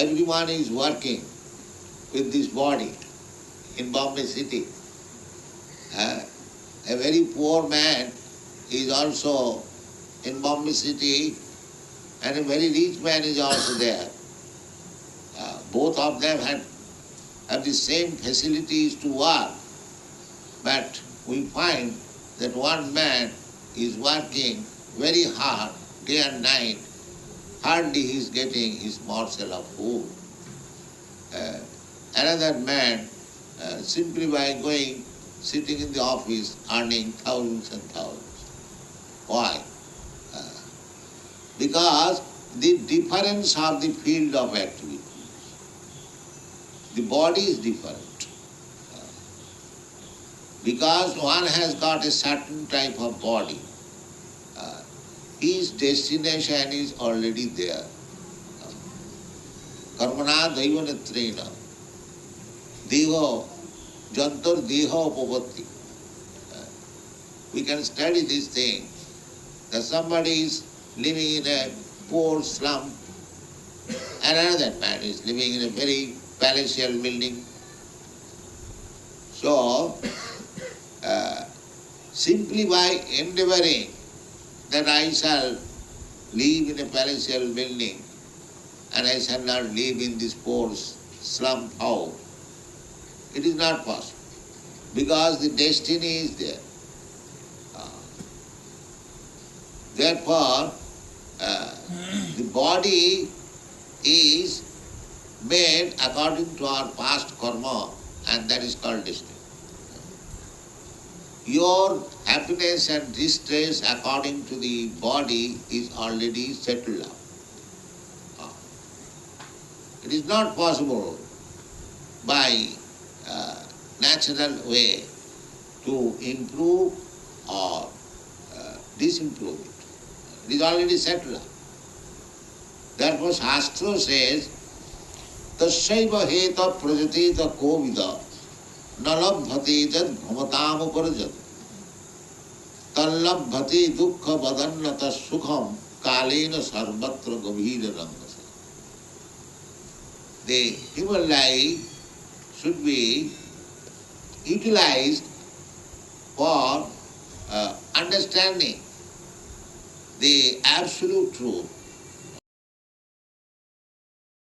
everyone is working with this body in Bombay city. A very poor man is also in Bombay city, and a very rich man is also there. Both of them have the same facilities to work, but we find that one man is working very hard day and night. Hardly he is getting his morsel of food. Another man, simply by going, sitting in the office, earning thousands and thousands. Why? Because the difference of the field of activity. The body is different. Because one has got a certain type of body, his destination is already there. Karmana daivanyatrena, deho, jantar deho upavatti. We can study this thing, that somebody is living in a poor slum, and another man is living in a very palatial building. So, simply by endeavoring that I shall live in a palatial building and I shall not live in this poor slum house, it is not possible, because the destiny is there. Therefore, the body is made according to our past karma, and that is called destiny. Your happiness and distress according to the body is already settled up. It is not possible by natural way to improve or disimprove it. It is already settled up. Therefore Shastra says, Tasyaiva heta prajateta kovida nalabhate jad bhamatam uparajat tallabhate dukkha vadannata sukham kalena sarvatra gavira rangasa. The human life should be utilized for understanding the absolute truth